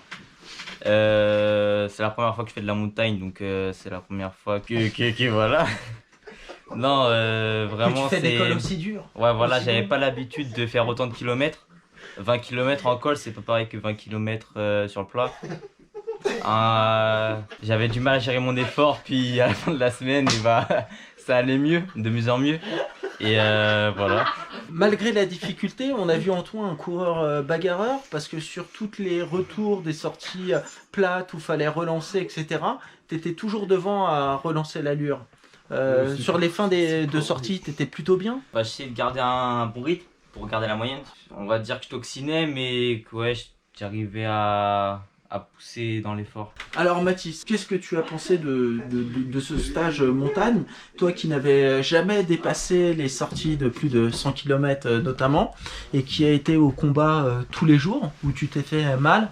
C'est la première fois que je fais de la montagne, donc c'est la première fois que voilà. Non, vraiment tu fais c'est... des cols aussi durs. Ouais, voilà, j'avais pas l'habitude de faire autant de kilomètres. 20 km en col, c'est pas pareil que 20 km sur le plat. J'avais du mal à gérer mon effort, puis à la fin de la semaine, ça allait mieux, de mieux en mieux. Et voilà. Malgré la difficulté, on a vu en toi un coureur bagarreur, parce que sur toutes les retours des sorties plates où il fallait relancer, etc., tu étais toujours devant à relancer l'allure. Sur les fins de sortie, tu étais plutôt bien. J'essayais de garder un bon rythme pour garder la moyenne. On va dire que je toxinais, mais que j'arrivais à pousser dans l'effort. Alors Mathis, qu'est-ce que tu as pensé de ce stage montagne? Toi qui n'avais jamais dépassé les sorties de plus de 100 km notamment, et qui a été au combat tous les jours, où tu t'es fait mal.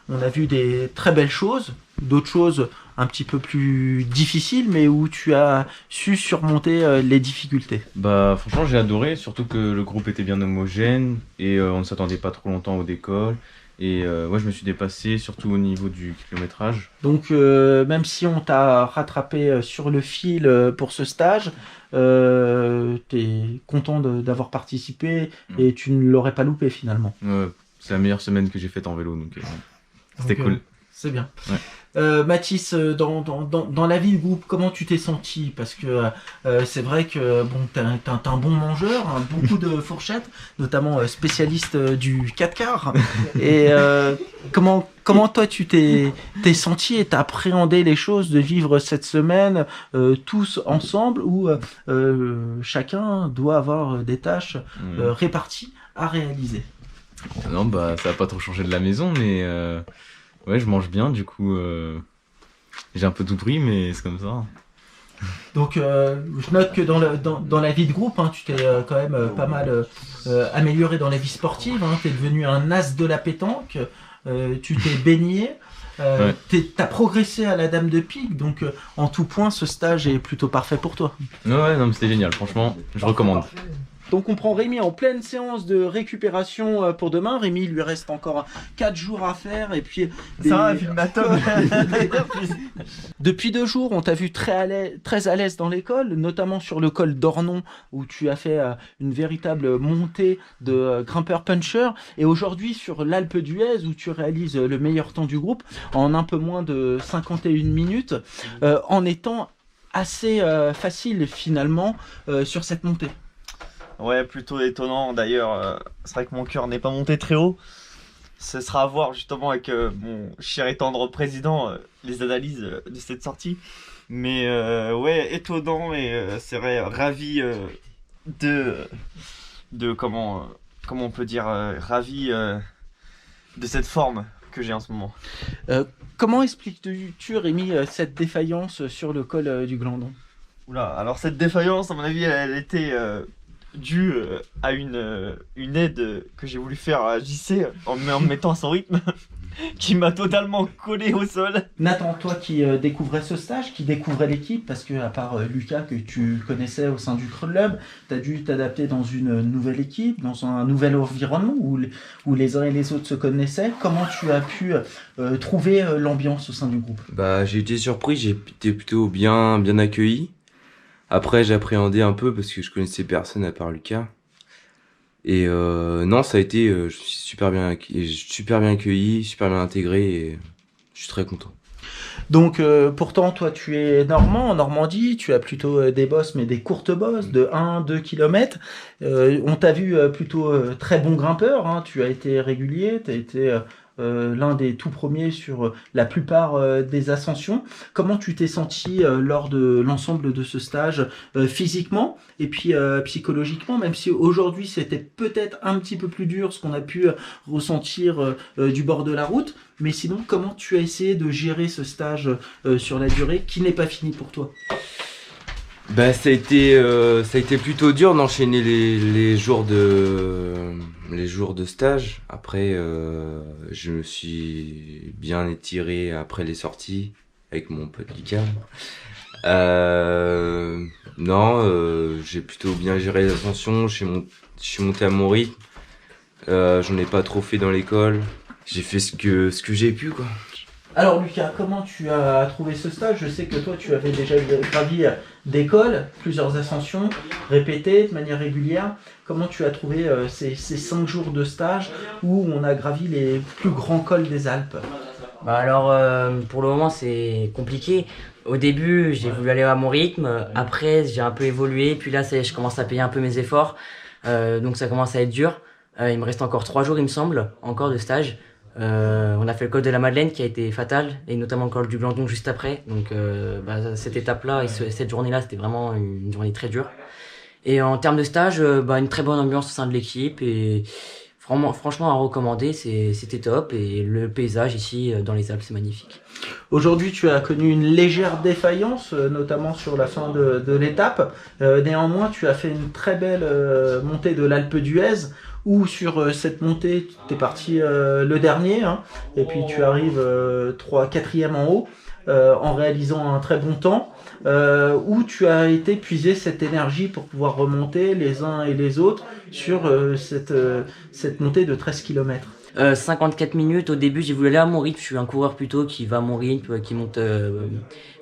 On a vu des très belles choses, d'autres choses un petit peu plus difficiles, mais où tu as su surmonter les difficultés. Franchement j'ai adoré, surtout que le groupe était bien homogène, et on ne s'attendait pas trop longtemps au décolle. Et je me suis dépassé, surtout au niveau du kilométrage. Donc même si on t'a rattrapé sur le fil pour ce stage, t'es content d'avoir participé et tu ne l'aurais pas loupé finalement. C'est la meilleure semaine que j'ai faite en vélo, donc c'était cool. C'est bien. Ouais. Mathis, dans la vie de groupe, comment tu t'es senti? Parce que c'est vrai que t'es un bon mangeur, beaucoup de fourchettes, notamment spécialiste du 4 quarts. Et comment toi tu t'es senti et t'as appréhendé les choses de vivre cette semaine tous ensemble, où chacun doit avoir des tâches réparties à réaliser? Non, ça n'a pas trop changé de la maison, mais je mange bien, du coup j'ai un peu tout pris, mais c'est comme ça. Donc je note que dans la vie de groupe, tu t'es quand même pas mal amélioré dans la vie sportive, tu es devenu un as de la pétanque, tu t'es baigné. Ouais. T'as progressé à la Dame de Pique, donc en tout point, ce stage est plutôt parfait pour toi. Ouais, non, mais c'était génial, franchement, je recommande. Donc on prend Rémi en pleine séance de récupération pour demain. Rémi, il lui reste encore 4 jours à faire et puis... Ça va, Filmatom. Depuis 2 jours, on t'a vu très à l'aise dans l'école, notamment sur le col d'Ornon où tu as fait une véritable montée de grimpeur puncher. Et aujourd'hui sur l'Alpe d'Huez où tu réalises le meilleur temps du groupe en un peu moins de 51 minutes en étant assez facile finalement sur cette montée. Ouais, plutôt étonnant. D'ailleurs, c'est vrai que mon cœur n'est pas monté très haut. Ce sera à voir justement avec mon cher et tendre président les analyses de cette sortie. Mais ouais, étonnant et c'est vrai, ravi de comment on peut dire, ravi de cette forme que j'ai en ce moment. Comment expliques-tu, Rémi, cette défaillance sur le col du Glandon? Oula, alors cette défaillance, à mon avis, elle était due à une aide que j'ai voulu faire à JC en me mettant à son rythme, qui m'a totalement collé au sol. Nathan, toi qui découvrais ce stage, qui découvrais l'équipe, parce que à part Lucas que tu connaissais au sein du club, tu as dû t'adapter dans une nouvelle équipe, dans un nouvel environnement où les uns et les autres se connaissaient. Comment tu as pu trouver l'ambiance au sein du groupe? Bah, j'ai été surpris, j'ai été plutôt bien accueilli. Après, j'appréhendais un peu parce que je connaissais personne à part Lucas. Et non, ça a été, je suis super bien accueilli, super bien intégré et je suis très content. Donc pourtant, toi tu es normand, en Normandie, tu as plutôt des bosses, mais des courtes bosses de 1-2 km. On t'a vu plutôt très bon grimpeur, hein. Tu as été régulier, tu as été l'un des tout premiers sur la plupart des ascensions. Comment tu t'es senti lors de l'ensemble de ce stage, physiquement et puis psychologiquement, même si aujourd'hui c'était peut-être un petit peu plus dur ce qu'on a pu ressentir du bord de la route, mais sinon comment tu as essayé de gérer ce stage sur la durée qui n'est pas fini pour toi? Bah, ça a été plutôt dur d'enchaîner les jours de stage. Après, je me suis bien étiré après les sorties avec mon pote Lucas. Non, j'ai plutôt bien géré l'ascension. Je suis monté à mon rythme. J'en ai pas trop fait dans l'école. J'ai fait ce que j'ai pu, quoi. Alors Lucas, comment tu as trouvé ce stage? Je sais que toi tu avais déjà gravi d'école, plusieurs ascensions, répétées de manière régulière. Comment tu as trouvé ces 5 jours de stage où on a gravi les plus grands cols des Alpes? Bah alors pour le moment c'est compliqué. Au début j'ai voulu aller à mon rythme, après j'ai un peu évolué, puis là je commence à payer un peu mes efforts, donc ça commence à être dur. Il me reste encore 3 jours il me semble, encore de stage. On a fait le col de la Madeleine qui a été fatal, et notamment le col du Glandon juste après. Donc cette étape-là et cette journée-là, c'était vraiment une journée très dure. Et en termes de stage, une très bonne ambiance au sein de l'équipe et franchement à recommander, c'était top. Et le paysage ici dans les Alpes, c'est magnifique. Aujourd'hui, tu as connu une légère défaillance, notamment sur la fin de l'étape. Néanmoins, tu as fait une très belle montée de l'Alpe d'Huez, où sur cette montée, tu es parti le dernier, hein, et puis tu arrives 4e en haut, en réalisant un très bon temps, où tu as été puiser cette énergie pour pouvoir remonter les uns et les autres sur cette montée de 13 km. 54 minutes, au début j'ai voulu aller à mon rythme, je suis un coureur plutôt qui va à mon rythme, qui monte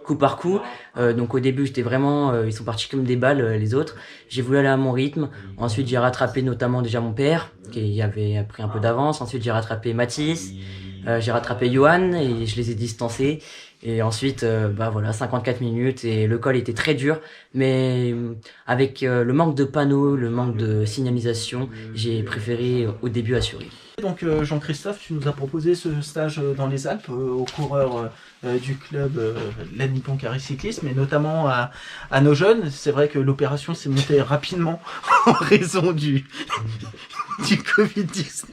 coup par coup, donc au début j'étais vraiment, ils sont partis comme des balles les autres, j'ai voulu aller à mon rythme, ensuite j'ai rattrapé notamment déjà mon père, qui avait pris un peu d'avance, ensuite j'ai rattrapé Mathis, j'ai rattrapé Johan et je les ai distancés. Et ensuite, 54 minutes et le col était très dur, mais avec le manque de panneaux, le manque de signalisation, j'ai préféré au début assurer. Donc Jean-Christophe, tu nous as proposé ce stage dans les Alpes aux coureurs du club La Nippon Carré Cyclisme, et notamment à nos jeunes. C'est vrai que l'opération s'est montée rapidement en raison du Covid-19.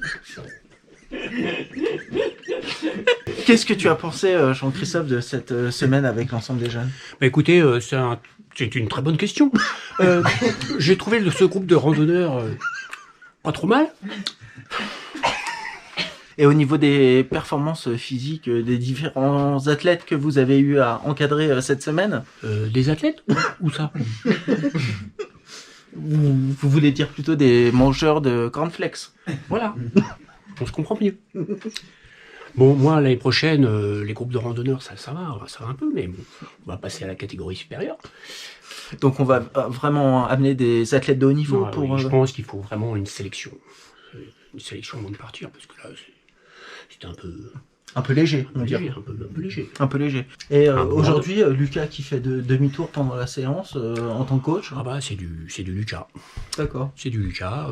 Qu'est-ce que tu as pensé, Jean-Christophe, de cette semaine avec l'ensemble des jeunes? Bah écoutez, c'est une très bonne question. J'ai trouvé ce groupe de randonneurs pas trop mal. Et au niveau des performances physiques des différents athlètes que vous avez eu à encadrer cette semaine? Des athlètes? Où ça? Vous voulez dire plutôt des mangeurs de cornflakes? Voilà, on se comprend mieux. Bon, moi, l'année prochaine, les groupes de randonneurs, ça va un peu, mais bon, on va passer à la catégorie supérieure. Donc on va vraiment amener des athlètes de haut niveau pour... Oui, je pense qu'il faut vraiment une sélection avant de partir, parce que là, c'était un peu... Un peu léger, on va dire. Un peu léger. Un peu léger. Et aujourd'hui, Lucas qui fait demi-tour pendant la séance en tant que coach. Ah bah c'est du Lucas. D'accord. C'est du Lucas,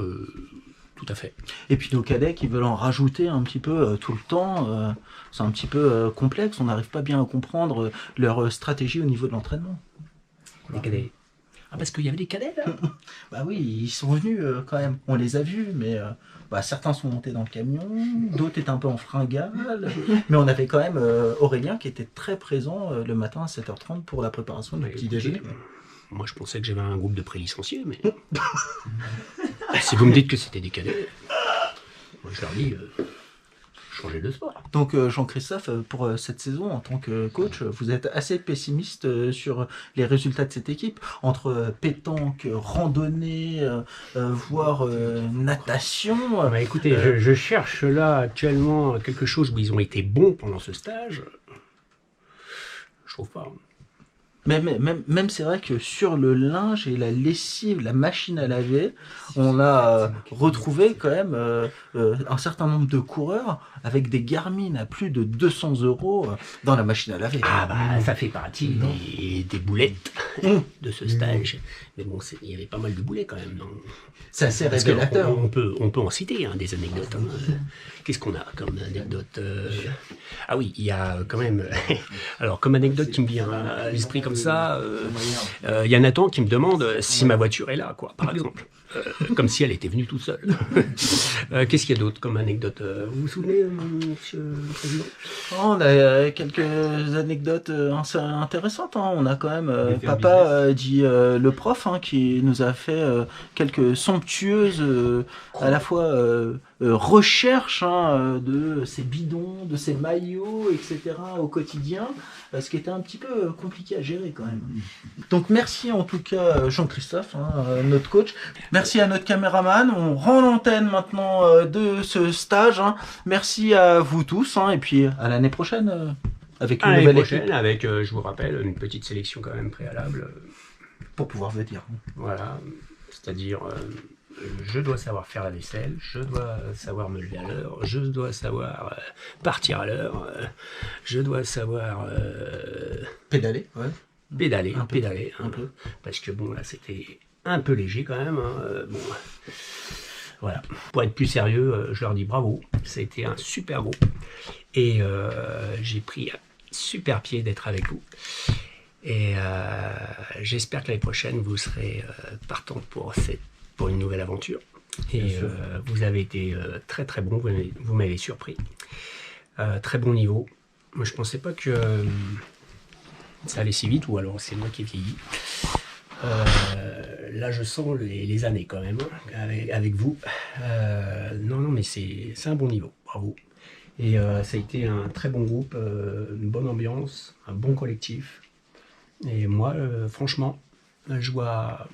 tout à fait. Et puis nos cadets qui veulent en rajouter un petit peu tout le temps, c'est un petit peu complexe, on n'arrive pas bien à comprendre leur stratégie au niveau de l'entraînement. Les cadets. Ah parce qu'il y avait des cadets là? Bah oui, ils sont venus quand même, on les a vus, mais certains sont montés dans le camion, d'autres étaient un peu en fringale, mais on avait quand même Aurélien qui était très présent le matin à 7h30 pour la préparation du petit déjeuner. Moi je pensais que j'avais un groupe de pré-licenciés, mais... si vous me dites que c'était des cadets, moi je leur dis... changer de sport. Donc Jean-Christophe, pour cette saison en tant que coach, vous êtes assez pessimiste sur les résultats de cette équipe, entre pétanque, randonnée, voire natation. Bah, écoutez, je cherche là actuellement quelque chose où ils ont été bons pendant ce stage. Je trouve pas. Même c'est vrai que sur le linge et la lessive, la machine à laver, on a retrouvé quand même un certain nombre de coureurs avec des Garmin à plus de 200 € dans la machine à laver. Ah bah ça fait partie des boulettes de ce stage. Mais bon, il y avait pas mal de boulets quand même. C'est assez révélateur. On peut en citer des anecdotes. Qu'est-ce qu'on a comme anecdote? Ah oui, il y a quand même... Alors comme anecdote qui me vient à l'esprit comme ça, il y a Nathan qui me demande si ma voiture est là, quoi, par exemple. Comme si elle était venue toute seule. Qu'est-ce qu'il y a d'autre comme anecdote? Vous vous souvenez, monsieur le président? On a quelques anecdotes intéressantes. On a quand même papa dit le prof qui nous a fait quelques somptueuses à la fois recherches de ses bidons, de ses maillots, etc. au quotidien, ce qui était un petit peu compliqué à gérer quand même. Donc merci en tout cas Jean-Christophe, notre coach. Merci à notre caméraman. On rend l'antenne maintenant de ce stage. Merci à vous tous et puis à l'année prochaine avec une nouvelle équipe. Avec, je vous rappelle, une petite sélection quand même préalable. Pour pouvoir venir. Voilà, c'est-à-dire... je dois savoir faire la vaisselle, je dois savoir me lever à l'heure, je dois savoir partir à l'heure, je dois savoir... pédaler, ouais. Pédaler, un peu. Parce que bon, là, c'était un peu léger quand même. Bon, voilà. Pour être plus sérieux, je leur dis bravo, ça a été un super groupe. Et j'ai pris un super pied d'être avec vous. Et j'espère que l'année prochaine, vous serez partant pour une nouvelle aventure. Et vous avez été très très bon, vous m'avez surpris. Très bon niveau. Moi je pensais pas que ça allait si vite, ou alors c'est moi qui ai vieilli. Là je sens les années quand même, avec vous. Non mais c'est un bon niveau, bravo. Et ça a été un très bon groupe, une bonne ambiance, un bon collectif. Et moi franchement, je vois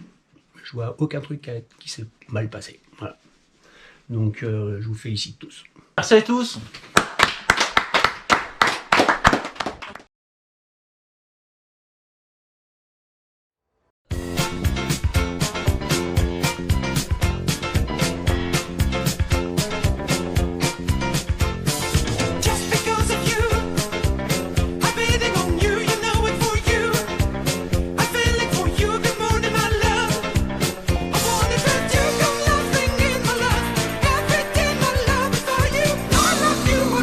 aucun truc qui s'est mal passé. Voilà. Donc je vous félicite tous. Merci à tous. You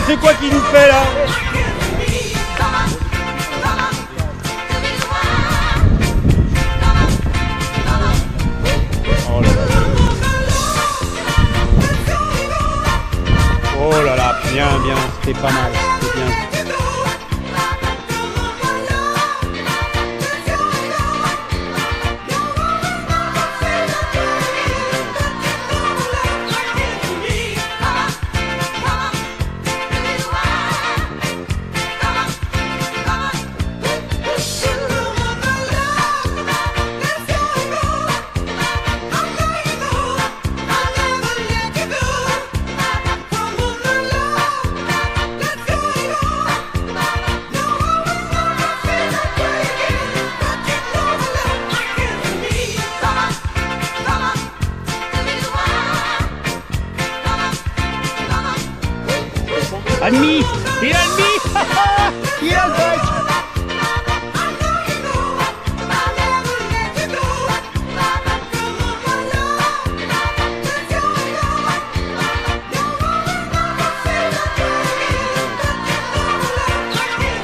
c'est quoi qui nous fait là? Oh là là. Oh là là, bien, c'était pas mal, c'était bien. Admis! Il a admis! Il a le bec!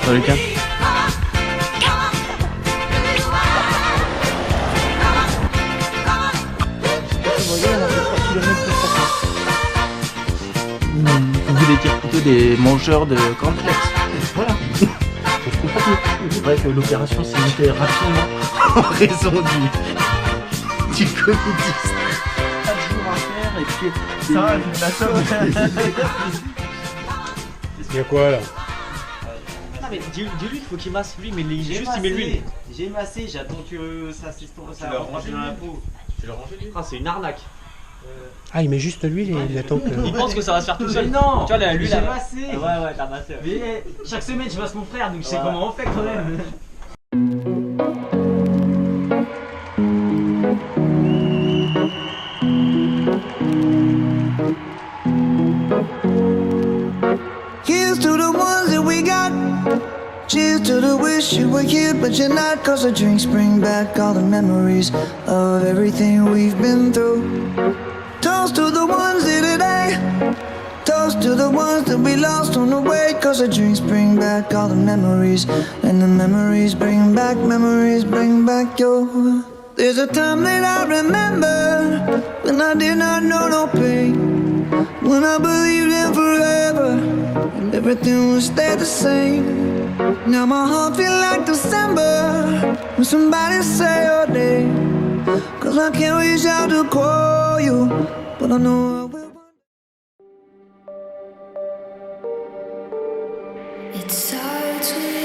Salut Lucas. Vous voulez dire plutôt des mangeurs de cornflakes. Voilà. Je comprends mieux. C'est vrai que l'opération s'est montée rapidement en raison du Covid-19. 4 jours à faire et puis... Ça va, la somme. Il y a quoi là? Non mais dis-lui, il faut qu'il masse lui, mais il met l'huile. J'ai massé, j'attends que ça s'estompe, ça rentre dans la peau. Tu le ranges lui. Ah, c'est une arnaque. Ah, il met juste l'huile et il attend que... Il pense que ça va se faire tout seul. Non, tu vois, l'huile j'ai massé. Ouais, t'as massé. Mais chaque semaine, je masse mon frère, donc je sais comment on fait quand même. Here's to the ones that we got. Cheers to the wish you were here, but you're not. Cause the drinks bring back all the memories of everything we've been through. Toast to the ones here today. Toast to the ones that we lost on the way. Cause the drinks bring back all the memories. And the memories bring back your. There's a time that I remember when I did not know no pain. When I believed in forever and everything would stay the same. Now my heart feel like December when somebody say your name. Cause I can't reach out to call you, but I know I will. It starts with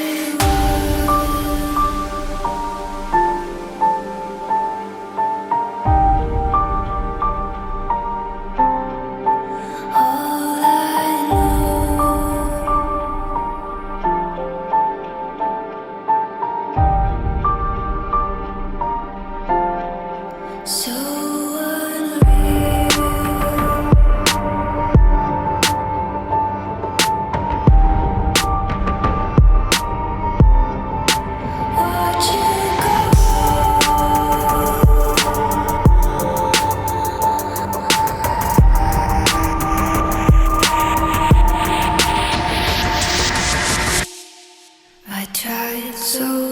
so I tried so